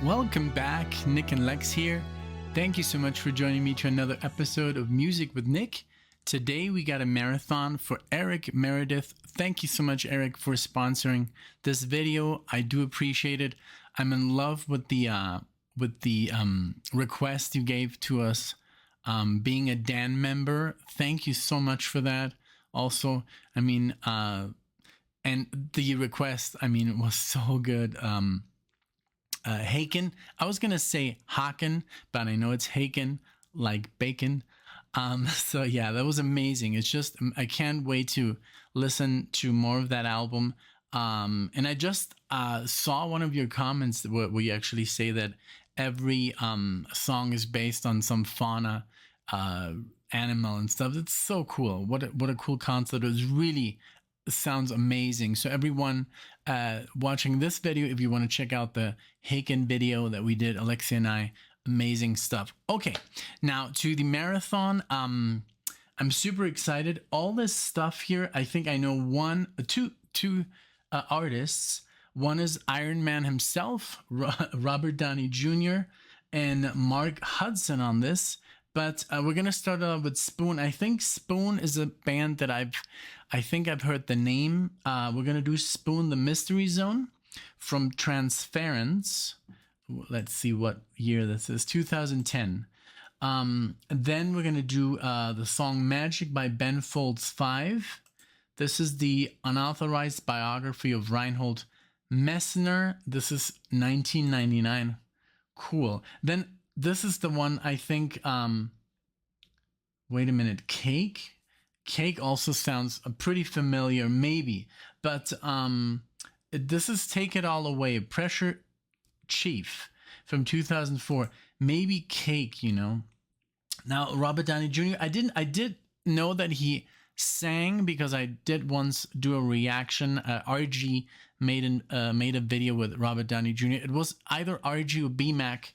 Welcome back, Nick and Lex here. Thank you so much for joining me to another episode of Music with Nick. Today we got a marathon for Eric Meredith. Thank you so much, Eric, for sponsoring this video. I do appreciate it. I'm in love with the request you gave to us, being a Dan member. Thank you so much for that. Also, I mean, and the request, I mean, was so good. Haken. I was gonna say Haken, but I know it's Haken, like bacon. So yeah, that was amazing. It's just, I can't wait to listen to more of that album. And I just saw one of your comments where you actually say that every song is based on some fauna animal and stuff. It's so cool. What a cool concept. It was really sounds amazing. So everyone watching this video, if you want to check out the Haken video that we did, Alexia and I, amazing stuff. Okay, now to the marathon. I'm super excited. All this stuff here, I think I know two artists. One is Iron Man himself, Robert Downey Jr., and Mark Hudson on this. But we're gonna start off with Spoon. I think Spoon is a band that I think I've heard the name. We're gonna do Spoon, the Mystery Zone from Transference. Let's see what year this is. 2010. Then we're gonna do the song Magic by Ben Folds 5. This is the unauthorized biography of Reinhold Messner. This is 1999. Cool. Then this is the one I think, wait a minute, Cake? Cake also sounds pretty familiar, maybe. But this is Take It All Away, Pressure Chief from 2004. Maybe Cake, you know. Now, Robert Downey Jr., I did know that he sang because I did once do a reaction. RG made a video with Robert Downey Jr. It was either RG or BMAC,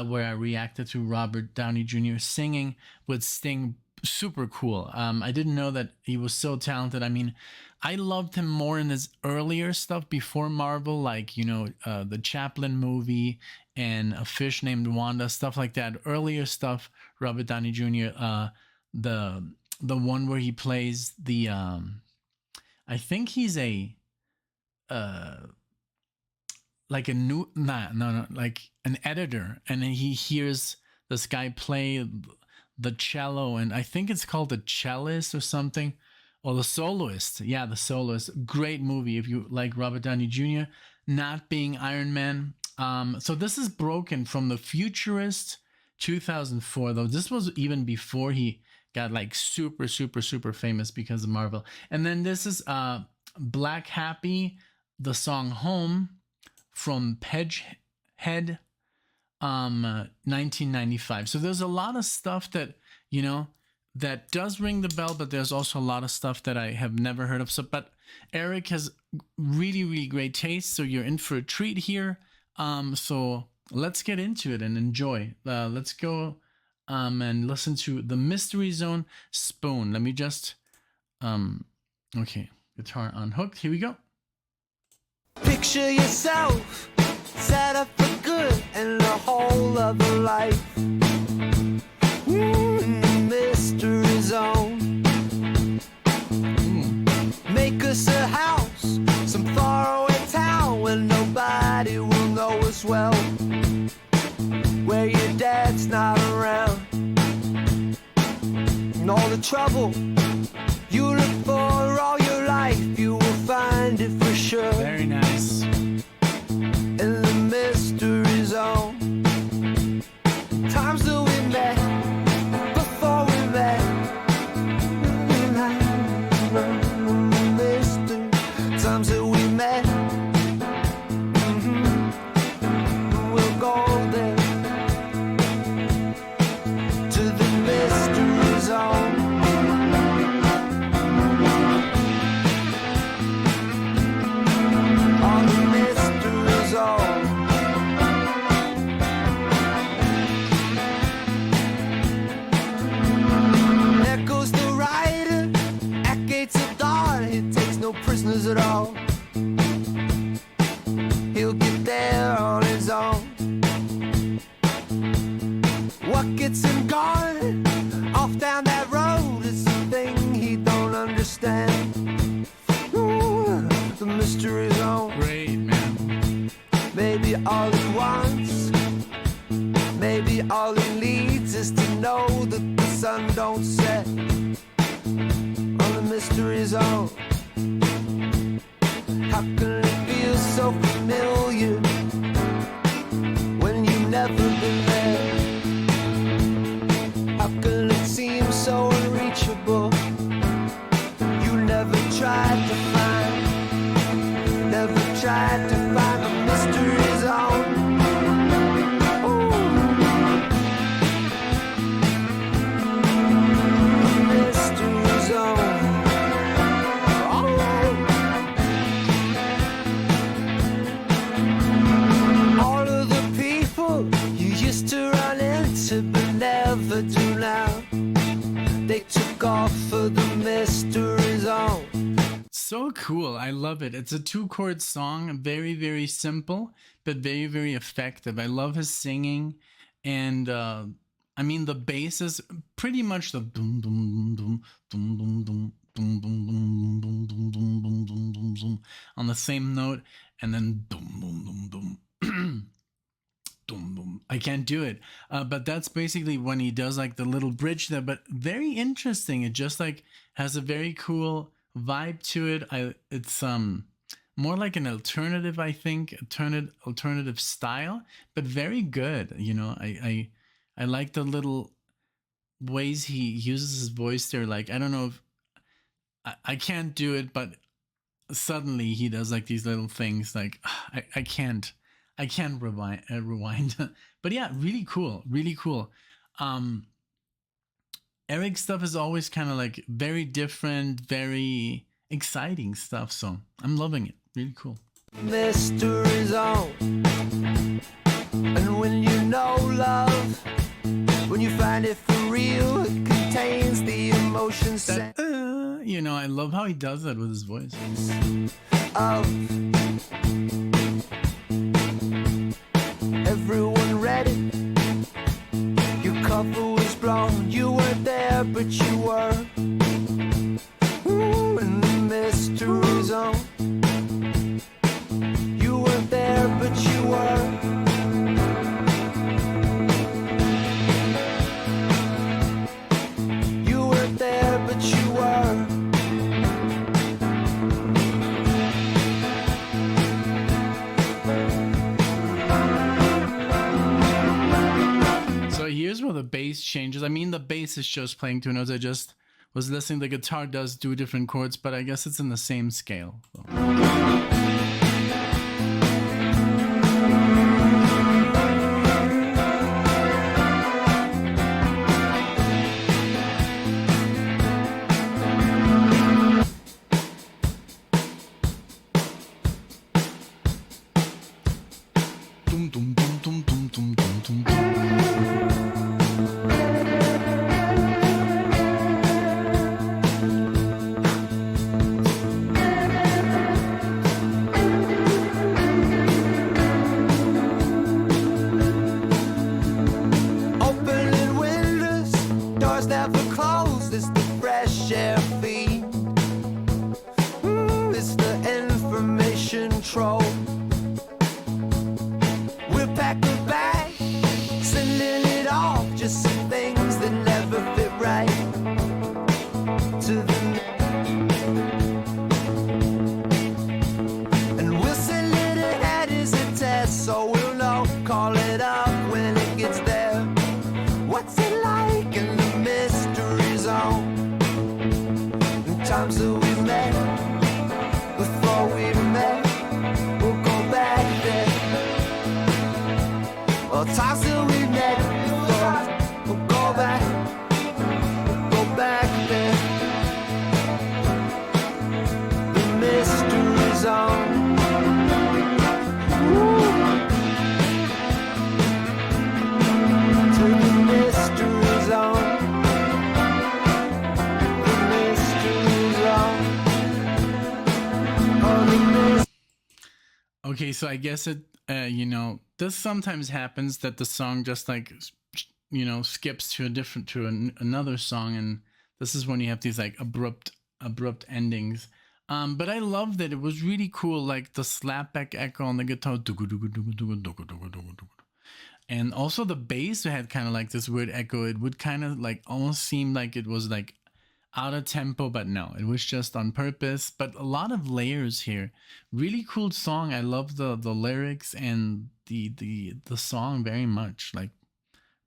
where I reacted to Robert Downey Jr. singing with Sting. Super cool. I didn't know that he was so talented. I mean, I loved him more in his earlier stuff before Marvel, like, you know, the Chaplin movie and A Fish Named Wanda, stuff like that. Earlier stuff, Robert Downey Jr., the one where he plays the, I think he's a, like a new, like an editor, and then he hears this guy play the cello, and I think it's called The Cellist or something, or The Soloist. Yeah, The Soloist. Great movie if you like Robert Downey Jr. not being Iron Man. So this is Broken from The Futurist, 2004, though. This was even before he got like super famous because of Marvel. And then this is Black Happy, the song Home from Pedgehead, 1995. So there's a lot of stuff that, you know, that does ring the bell, but there's also a lot of stuff that I have never heard of. So, but Eric has really great taste, so you're in for a treat here. So let's get into it and enjoy. Let's go and listen to The Mystery Zone, Spoon. Let me just okay, guitar unhooked. Here we go. Picture yourself set up for good and the whole of a life in the mystery zone. Make us a house, some faraway town where nobody will know us well, where your dad's not around, and all the trouble you look for all your life, you will find it for sure. Very nice. In the mystery zone. Times that we met before we met. Mystery. Times that we met. We'll go there to the mystery zone. On the mystery zone. There goes the rider at gates of dawn. He takes no prisoners at all. He'll get there on his own. all he wants, maybe all he needs is to know that the sun don't set on the mystery zone. How can it feel so familiar when you've never been there? How can it seem so unreachable? You never tried to find, never tried to find the mystery zone. Mystery zone. All of the people you used to run into but never do now, they took off for the mystery zone. So cool. I love it. It's a 2-chord song, very, very simple, but very, very effective. I love his singing. And I mean, the bass is pretty much the boom, boom, boom, boom, boom, boom, boom, boom, boom, boom, boom, boom, boom, boom, boom, boom, boom, on the same note, and then boom, boom, boom, boom. Boom, boom. I can't do it. But that's basically when he does like the little bridge there, but very interesting. It just like has a very cool vibe to it. It's more like an alternative, I think, alternative style, but very good. You know, I like the little ways he uses his voice there. Like, I don't know if I can't do it, but suddenly he does like these little things. Like I can't rewind. But yeah, really cool, really cool. Eric's stuff is always kind of like very different, very exciting stuff. So I'm loving it. Really cool. Mystery zone. And when you know love, when you find it for real, it contains the emotions That, you know, I love how he does that with his voice. of everyone ready. Your cover was blown, you weren't there, but you were. Ooh, in the mystery zone. You weren't there, but you were. You weren't there, but you were. So here's where the bass changes. I mean, the bass is just playing 2 notes. I just was listening. The guitar does do different chords, but I guess it's in the same scale. So. Dum, dum, dum, dum, dum, dum, dum, dum, dum. Opening windows, doors never closed. It's the fresh air feed. It's the information trove. We'll pack a bag, sending it off. Just some things that never fit right to the. And we'll send it ahead as a test, so we'll know. Call it up when it gets there. What's it like in the mystery zone? The times that we met, before we met, we'll go back there. Well, times that we met before, we'll go back there. The mystery zone. To the mystery zone. The mystery zone. Oh, the mystery. Okay, so I guess it, you know, this sometimes happens that the song just like, you know, skips to another song, and this is when you have these like abrupt endings. But I loved it. It was really cool, like the slapback echo on the guitar. And also the bass had kind of like this weird echo. It would kind of like almost seem like it was like out of tempo, but no, it was just on purpose. But a lot of layers here. Really cool song. I love the lyrics and the song very much. Like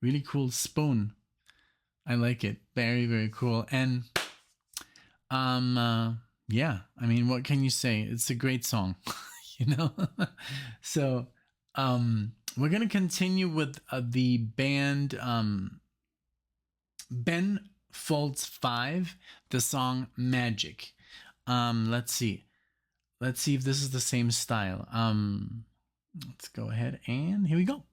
really cool. Spoon. I like it. Very, very cool. And yeah, I mean, what can you say? It's a great song, you know? So we're gonna continue with the band Ben Folds 5, the song Magic. Let's see if this is the same style. Let's go ahead and here we go.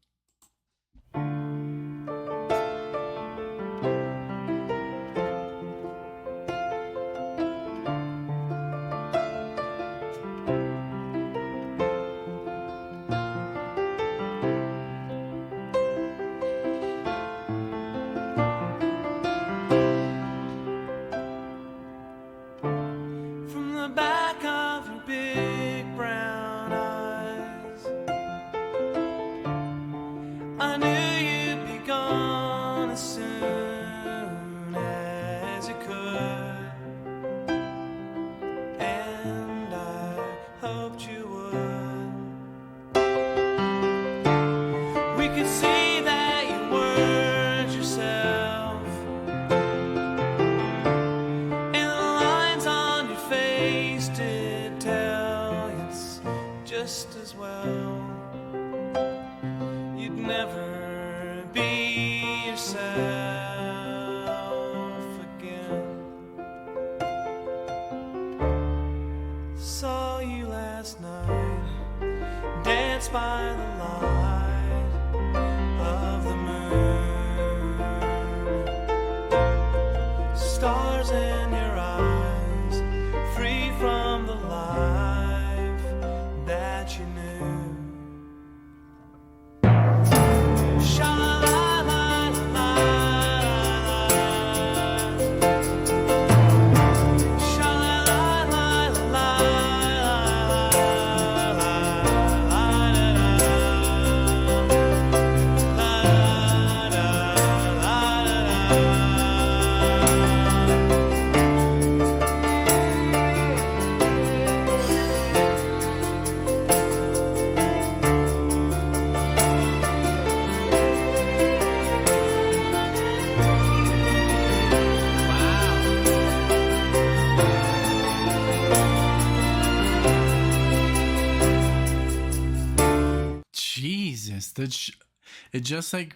It just like,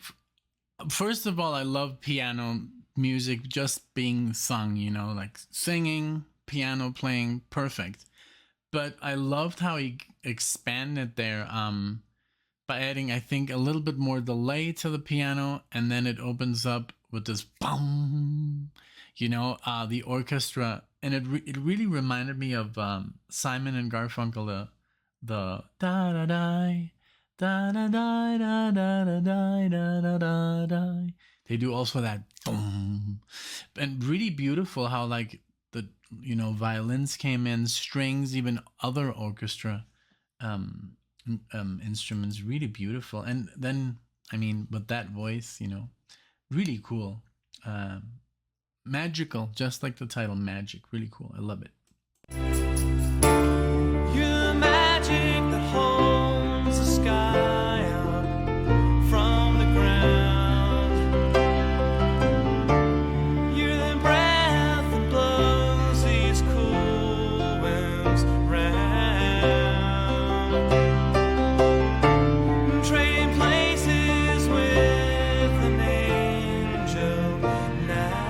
first of all, I love piano music just being sung, you know, like singing, piano playing, perfect. But I loved how he expanded there by adding, I think, a little bit more delay to the piano, and then it opens up with this boom, you know, the orchestra, and it really reminded me of Simon and Garfunkel, the da da da. Da, da, da, da, da, da, da, da, da, da. They do also that boom, and really beautiful how like the, you know, violins came in, strings, even other orchestra instruments, really beautiful. And then, I mean, with that voice, you know, really cool, magical, just like the title, Magic. Really cool. I love it. You're magic that holds the sky up from the ground. You're the breath that blows these cool winds round. Trading places with an angel now.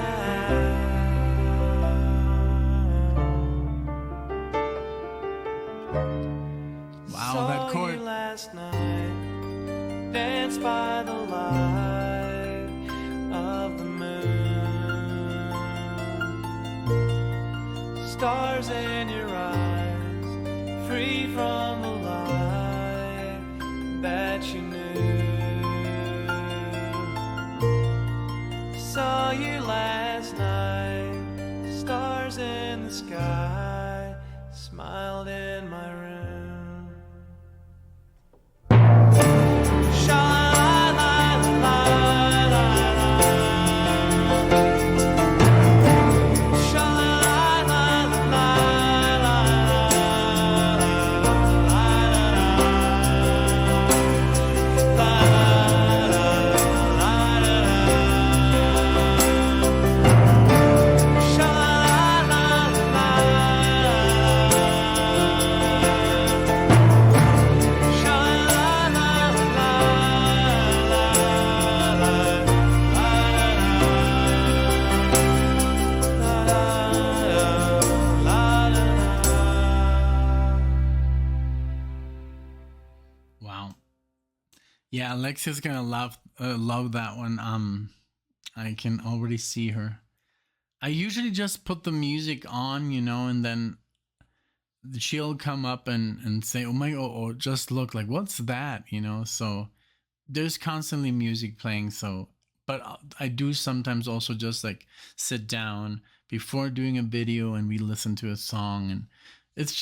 Wow, that chord. Last night, danced by the light of the moon. Stars in your eyes, free from the light that you knew. Saw you last night, stars in the sky, Yeah, Alexia's gonna love that one. I can already see her. I usually just put the music on, and then she'll come up and say, "Oh my, oh, just look, like, what's that?" So there's constantly music playing. So, but I do sometimes also just like sit down before doing a video and we listen to a song, and it's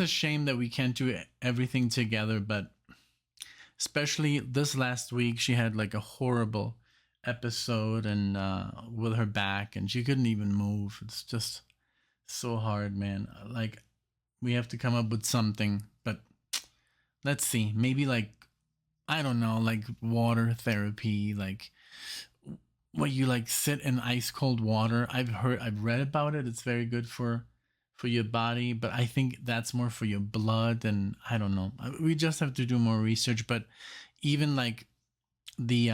a shame that we can't do everything together. But especially this last week, she had like a horrible episode and with her back, and she couldn't even move. It's just so hard, man. Like, we have to come up with something, but let's see. Maybe like, I don't know, like water therapy, like what you like sit in ice cold water. I've read about it. It's very good for your body, but I think that's more for your blood, and I don't know. We just have to do more research, but even like the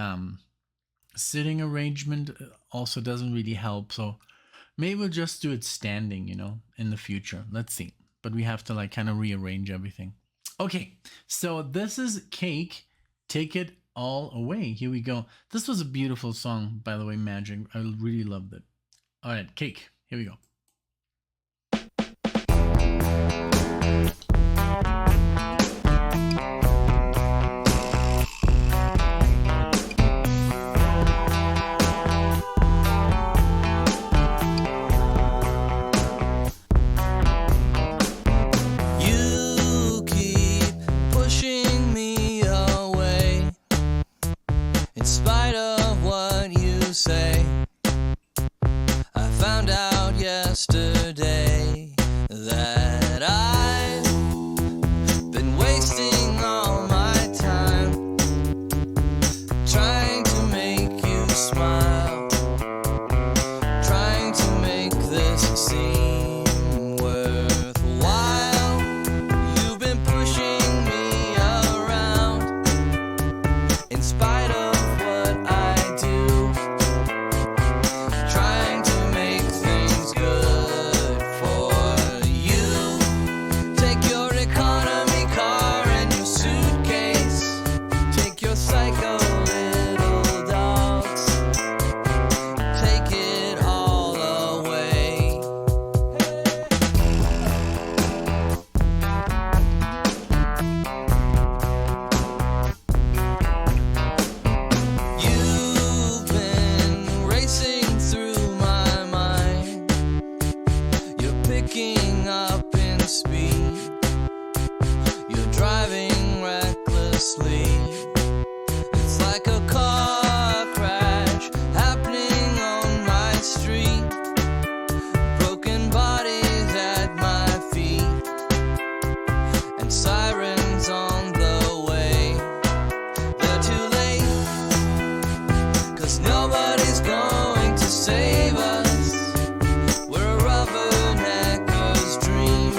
sitting arrangement also doesn't really help. So maybe we'll just do it standing, in the future. Let's see. But we have to like kind of rearrange everything. Okay, so this is Cake. Take It All Away. Here we go. This was a beautiful song, by the way, Magic. I really loved it. All right, Cake. Here we go. Yesterday that I've been wasting all my time trying to make you smile, trying to make this seem worthwhile. You've been pushing me around in spite of what I do, trying to make things good. It's like a car crash happening on my street. Broken bodies at my feet and sirens on the way. They're too late, 'cause nobody's going to save us. We're a rubbernecker's dream.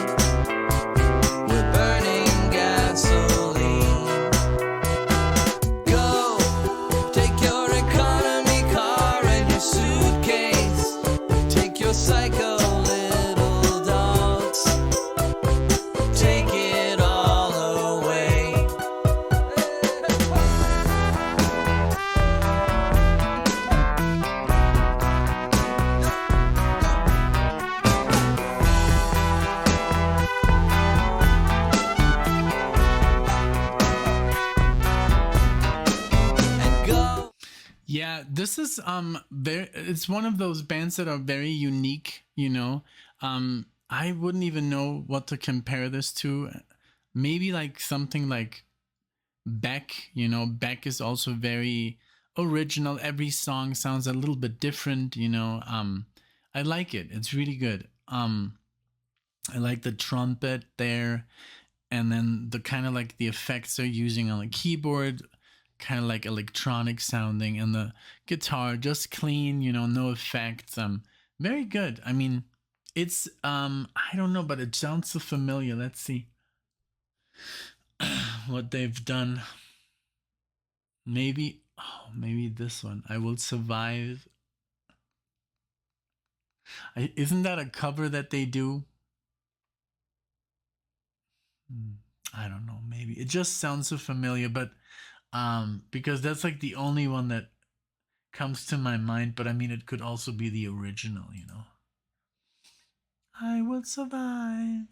We're burning gasoline. Psycho little dogs, take it all away. And go. Yeah, this is very, it's one of those bands that are very unique, I wouldn't even know what to compare this to. Maybe like something like Beck, Beck is also very original. Every song sounds a little bit different, I like it. It's really good. I like the trumpet there, and then the kind of like the effects they're using on the keyboard, kind of like electronic sounding, and the guitar just clean, no effects. Very good. I mean, it's I don't know, but it sounds so familiar. Let's see what they've done. Maybe this one. I Will Survive. Isn't that a cover that they do? I don't know. Maybe it just sounds so familiar, but Because that's like the only one that comes to my mind. But I mean, it could also be the original, you know. I will survive.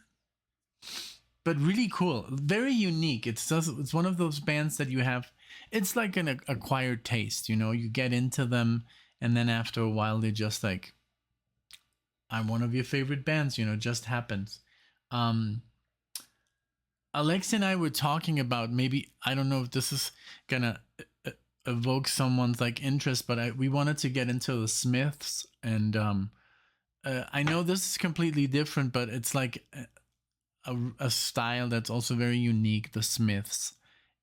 But really cool, very unique. It's one of those bands that you have. It's like an acquired taste, you know. You get into them, and then after a while, they just like, I'm one of your favorite bands, you know. Just happens. Alex and I were talking about, maybe, I don't know if this is gonna evoke someone's like interest, but we wanted to get into the Smiths, and I know this is completely different, but it's like a style that's also very unique, the Smiths.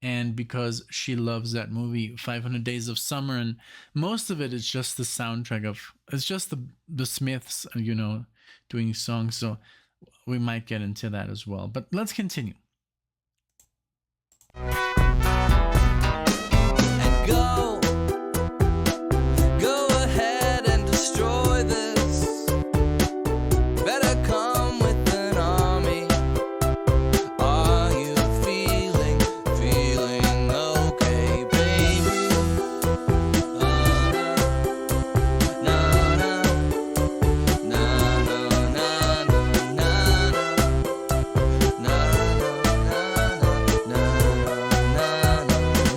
And because she loves that movie 500 Days of Summer, and most of it is just the soundtrack of, it's just the Smiths, you know, doing songs. So we might get into that as well, but let's continue. And go ahead and destroy this. Better come with an army. Are you feeling okay, baby? Na na na na na na na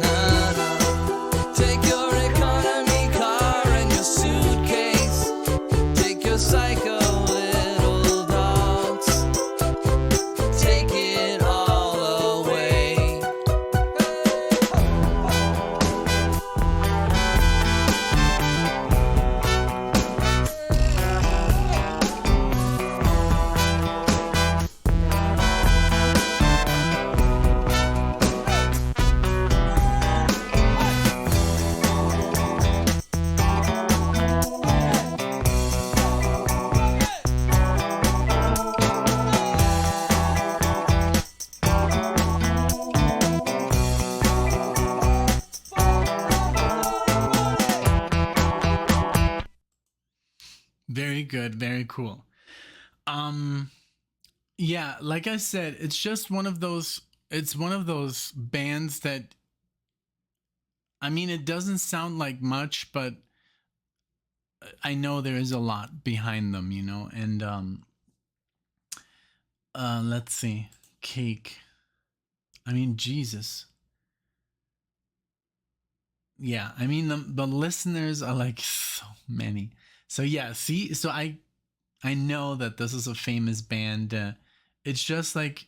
na. Take your economy car and your suitcase. Take your psycho little dogs. Take it all away. Very good, very cool. Yeah, like I said, it's just one of those, it's one of those bands that, I mean, it doesn't sound like much, but I know there is a lot behind them, you know. And let's see. Cake. I mean, Jesus. Yeah, I mean, the listeners are like so many. So yeah, see, so I know that this is a famous band. It's just like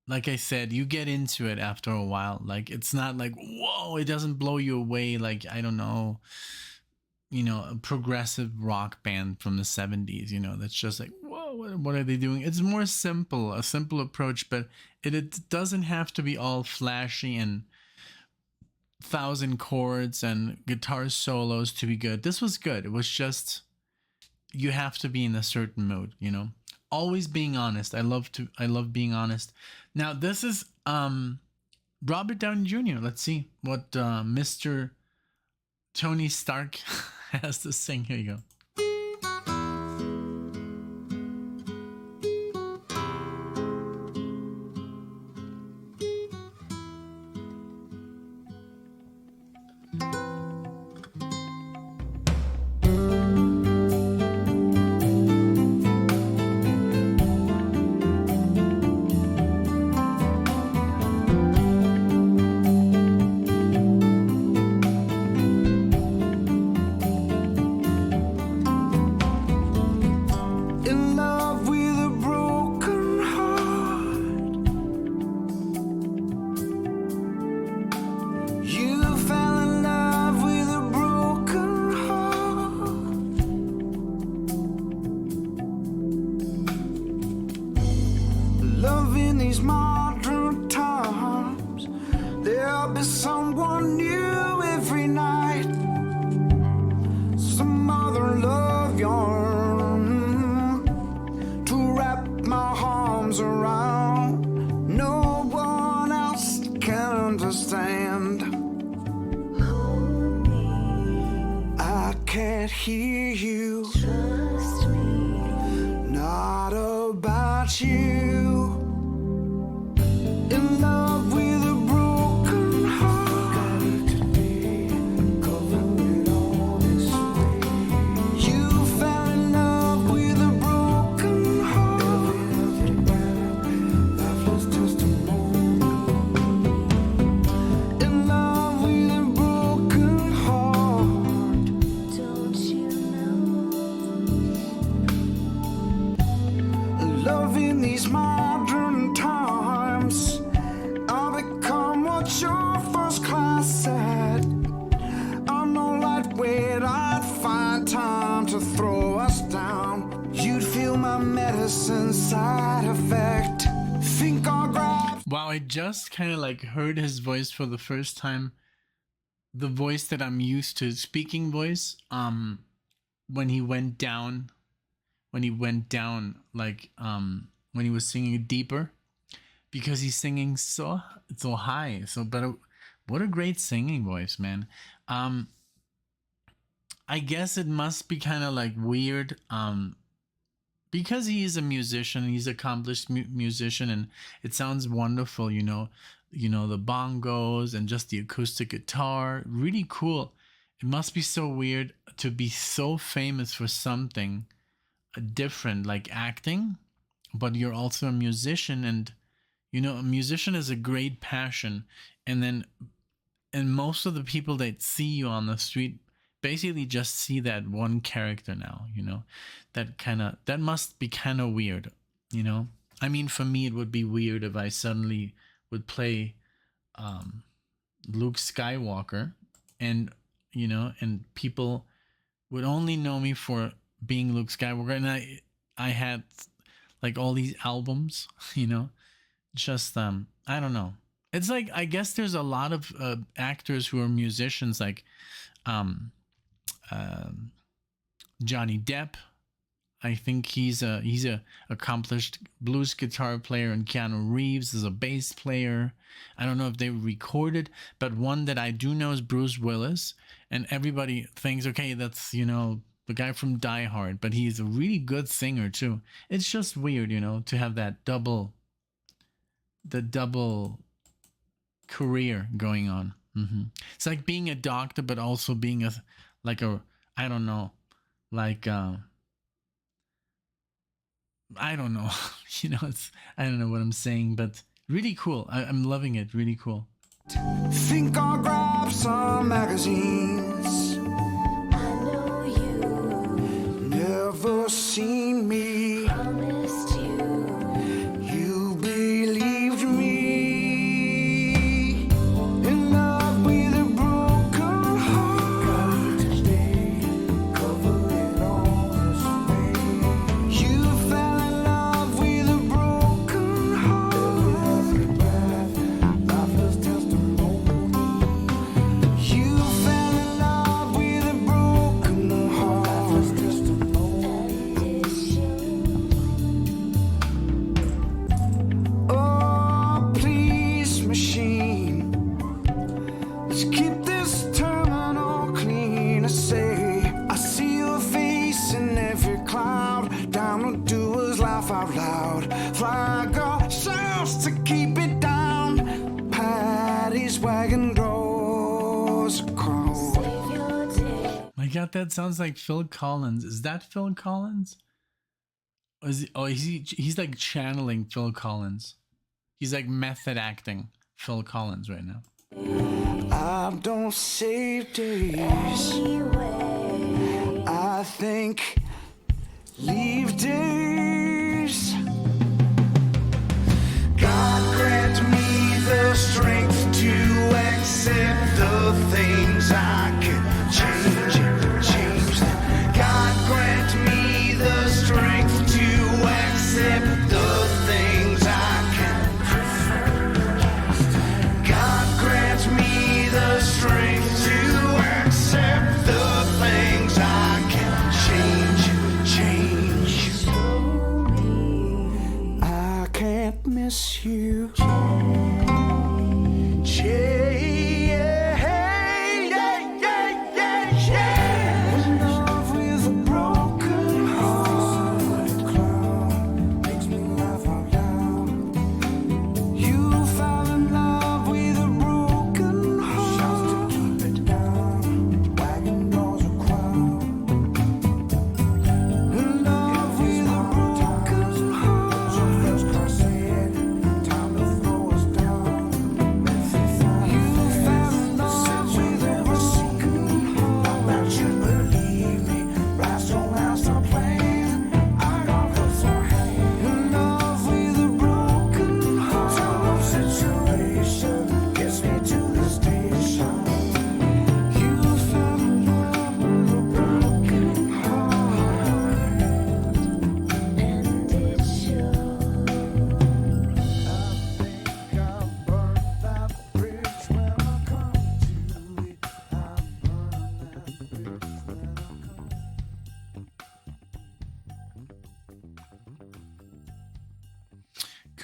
I said, you get into it after a while. Like, it's not like, whoa, it doesn't blow you away. Like, I don't know, you know, a progressive rock band from the 70s, you know, that's just like, whoa, what are they doing? It's more simple, a simple approach, but it doesn't have to be all flashy and 1,000 chords and guitar solos to be good. This was good. It was just, you have to be in a certain mode, you know. Always being honest. I love being honest. Now this is Robert Downey Jr. Let's see what Mr. Tony Stark has to sing. Here you go. In love with a broken heart. Wow, I just kind of like heard his voice for the first time. The voice that I'm used to, speaking voice. When he went down, when he was singing deeper, because he's singing so high. So, but what a great singing voice, man. I guess it must be kind of like weird. Because he is a musician, he's an accomplished musician, and it sounds wonderful, the bongos and just the acoustic guitar, really cool. It must be so weird to be so famous for something different, like acting, but you're also a musician, and a musician is a great passion, and most of the people that see you on the street basically just see that one character now, that must be kind of weird, I mean, for me it would be weird if I suddenly would play Luke Skywalker, and and people would only know me for being Luke Skywalker, and I had like all these albums, just I don't know, it's like, I guess there's a lot of actors who are musicians, like Johnny Depp. I think he's a accomplished blues guitar player, and Keanu Reeves is a bass player. I don't know if they recorded, but one that I do know is Bruce Willis, and everybody thinks, okay, that's the guy from Die Hard, but he's a really good singer too. It's just weird, to have that double career going on. It's like being a doctor, but also being I don't know, like I don't know, I don't know what I'm saying, but really cool. I'm loving it. Really cool. Think I'll grab some magazines. I know you never seen me. Promised you believed me. In love with a broken heart. Today, cover it honestly. You fell in love with a broken heart. Lifeless testimony. You fell in love with a broken heart. Lifeless testimony. Oh, please, machine. Let's keep this terminal clean. I say, I see your face in every cloud. Down do us laugh out loud. Flag ourselves to keep it down. Patty's wagon draws a crowd. My God, that sounds like Phil Collins. Is that Phil Collins? Or he's like channeling Phil Collins. He's like method acting Phil Collins right now. I don't save days. I think leave days. God grant me the strength to accept the things I can change them. God grant me the strength to accept the things I can. God grant me the strength to accept the things I can change. I can't miss you. In love with a broken heart. Makes me laugh out loud. You fell in love with a broken heart. Shouts to keep it down. Wagon draws a crowd. In love with a broken heart. So first class said, time to throw us down. You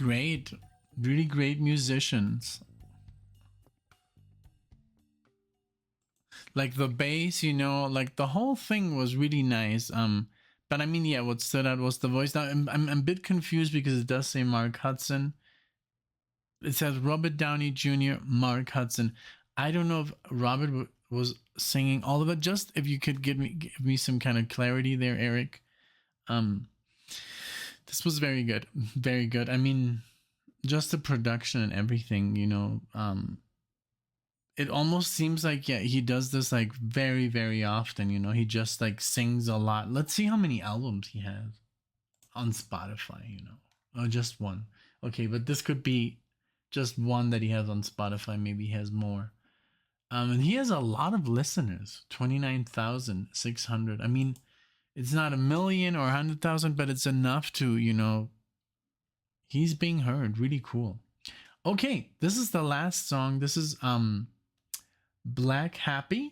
great, really great musicians. Like the bass, you know, like the whole thing was really nice. But I mean, yeah, what stood out was the voice. Now I'm a bit confused because it does say Mark Hudson. It says Robert Downey Jr., Mark Hudson. I don't know if Robert was singing all of it. Just if you could give me some kind of clarity there, Eric. This was very good, very good. I mean, just the production and everything, you know. It almost seems like, yeah, he does this like very, very often, you know. He just like sings a lot. Let's see how many albums he has on Spotify, you know. Oh, just one. Okay, but this could be just one that he has on Spotify. Maybe he has more. And he has a lot of listeners, 29,600. I mean, it's not a million or 100,000, but it's enough to, you know, he's being heard. Really cool. Okay, this is the last song. This is Black Happy.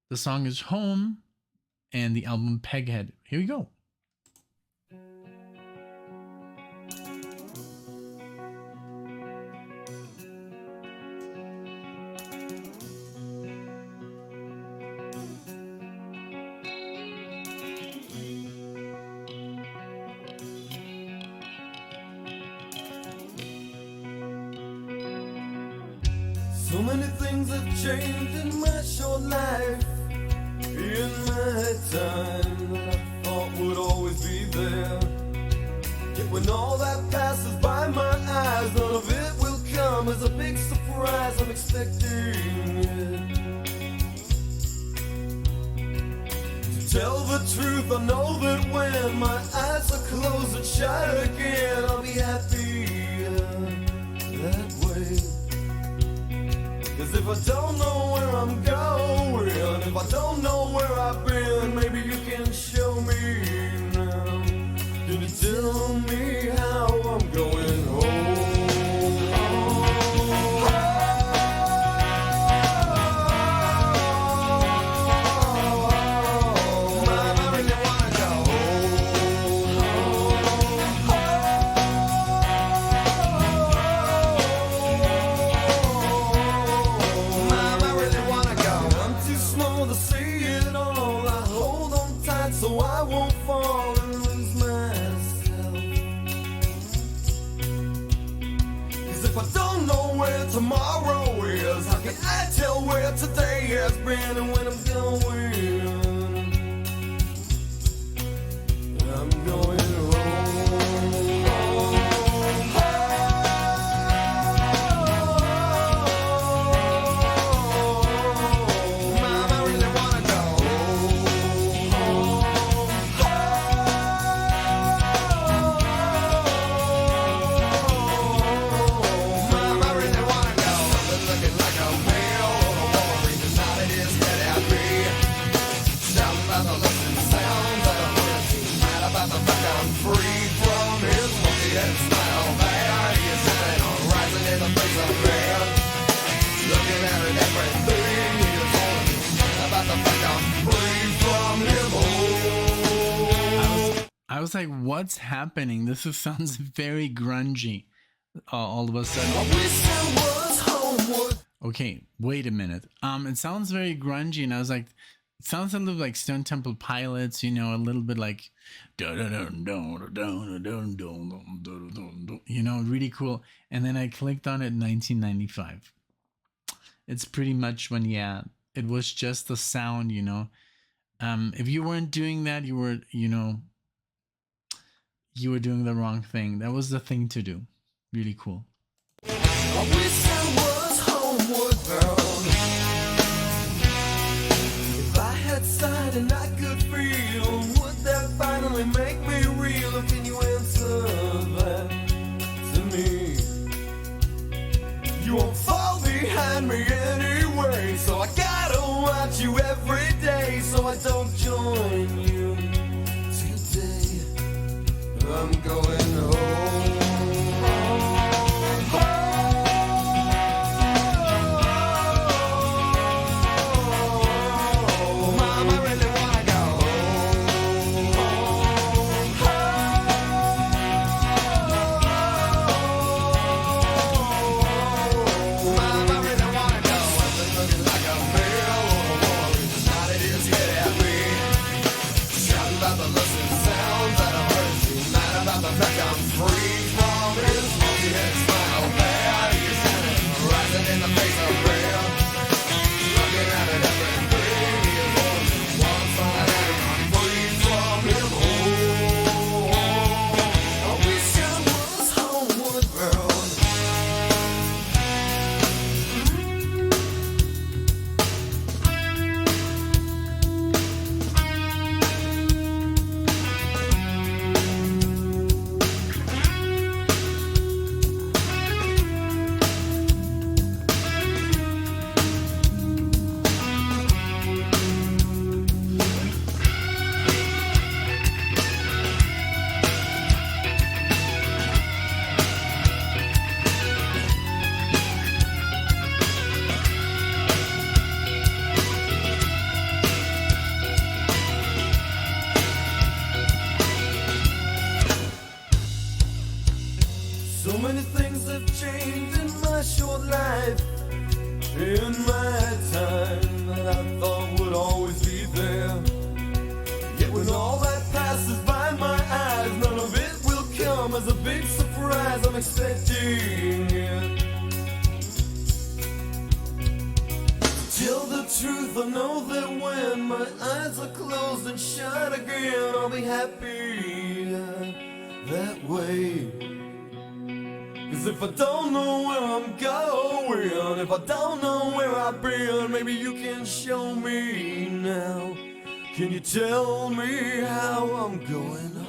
The song is Home, and the album Peghead. Here we go. So many things have changed in my short life, in my time that I thought would always be there. Yet when all that passes by my eyes, none of it will come as a big surprise. I'm expecting it. To tell the truth, I know that when my eyes are closed and shut again, I'll be happy that way. Cause if I don't know where I'm going, if I don't know where I've been, maybe you can show me now. Can you tell me how I'm going home? So I won't fall and lose myself. Cause if I don't know where tomorrow is, how can I tell where today has been and when I'm going? I'm going I was like, what's happening? This sounds very grungy all of a sudden. Okay, wait a minute. It sounds very grungy, and I was like, it sounds a little like Stone Temple Pilots, you know, a little bit like, you know, really cool. And then I clicked on it in 1995. It's pretty much when, yeah, it was just the sound, you know. If you weren't doing that, you were, you know, you were doing the wrong thing. That was the thing to do. Really cool. I wish I was homeward bound. If I had sight and I could feel, would that finally make me real? Or can you answer that to me? You won't fall behind me anyway, so I gotta watch you every day so I don't join you today. I'm going home. things have changed in my short life, in my time that I thought would always be there. Yet when all that passes by my eyes, none of it will come as a big surprise I'm expecting it. To tell the truth, I know that when my eyes are closed and shut again, I'll be happy that way. 'Cause if I don't know where I'm going, if I don't know where I've been, maybe you can show me now. Can you tell me how I'm going home?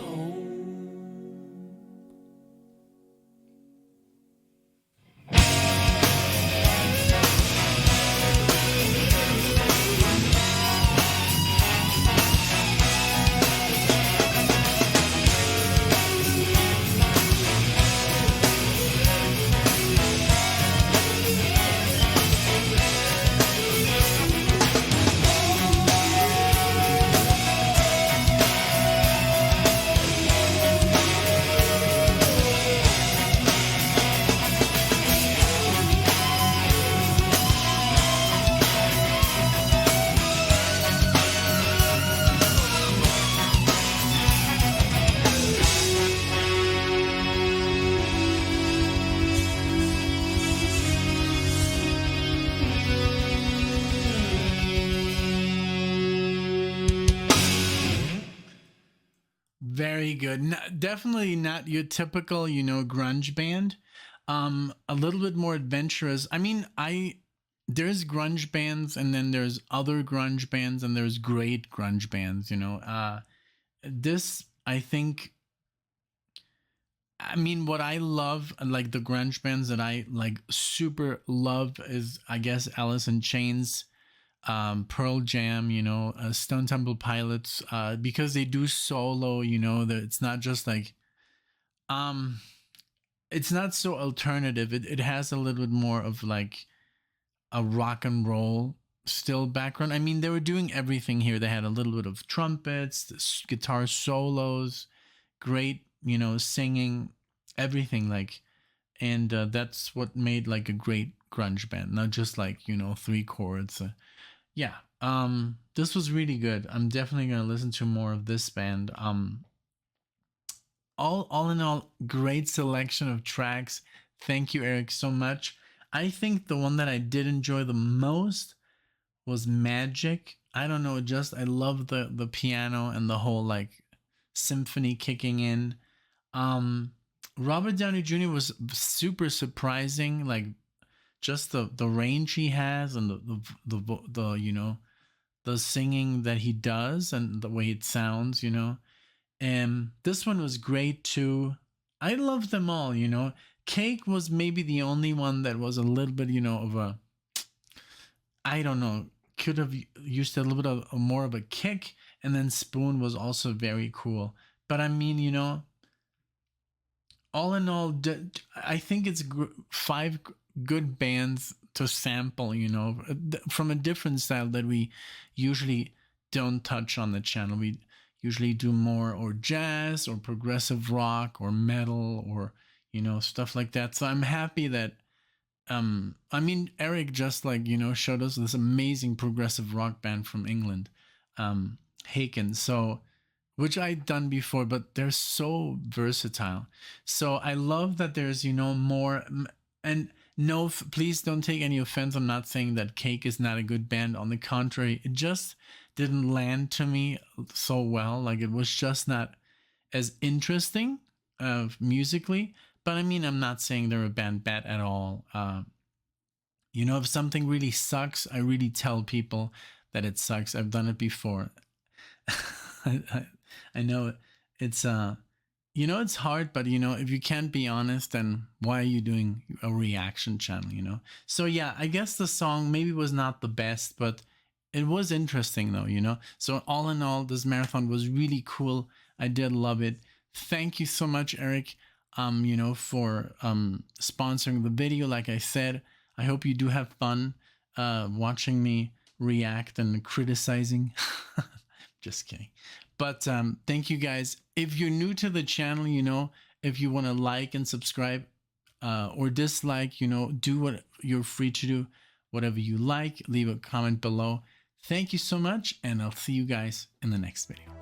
Very good. Definitely not your typical, grunge band. A little bit more adventurous. I mean, there's grunge bands, and then there's other grunge bands, and there's great grunge bands. This, I think. I mean, what I love, like the grunge bands that I like super love, is I guess Alice in Chains, Pearl Jam, Stone Temple Pilots, because they do solo, that it's not just like, it's not so alternative. It has a little bit more of like a rock and roll still background. I mean, they were doing everything here. They had a little bit of trumpets, guitar solos, great, singing, everything like, and that's what made like a great grunge band, not just like, three chords. Yeah, this was really good. I'm definitely gonna listen to more of this band. All in all, great selection of tracks. Thank you, Eric, so much. I think the one that I did enjoy the most was Magic. I don't know, just I love the piano and the whole like symphony kicking in. Robert Downey Jr. was super surprising, like just the range he has, and the singing that he does, and the way it sounds, And this one was great too. I love them all, Cake was maybe the only one that was a little bit, of a, I don't know, could have used a little bit of more of a kick. And then Spoon was also very cool. But I mean, all in all, I think it's 5 good bands to sample, from a different style that we usually don't touch on the channel. We usually do more or jazz or progressive rock or metal or, stuff like that. So I'm happy that, I mean, Eric just like, showed us this amazing progressive rock band from England, Haken. So, which I'd done before, but they're so versatile. So I love that there's, more. And no, please don't take any offense. I'm not saying that Cake is not a good band. On the contrary, it just didn't land to me so well. Like it was just not as interesting musically. But I mean, I'm not saying they're a band bad at all. If something really sucks, I really tell people that it sucks. I've done it before. I know it's it's hard, but if you can't be honest, then why are you doing a reaction channel? So yeah, I guess the song maybe was not the best, but it was interesting though. So all in all, this marathon was really cool. I did love it. Thank you so much, Eric, for sponsoring the video. Like I said, I hope you do have fun watching me react and criticizing. Just kidding. But thank you guys. If you're new to the channel, if you want to like and subscribe, or dislike. Do what you're free to do, whatever you like. Leave a comment below. Thank you so much, and I'll see you guys in the next video.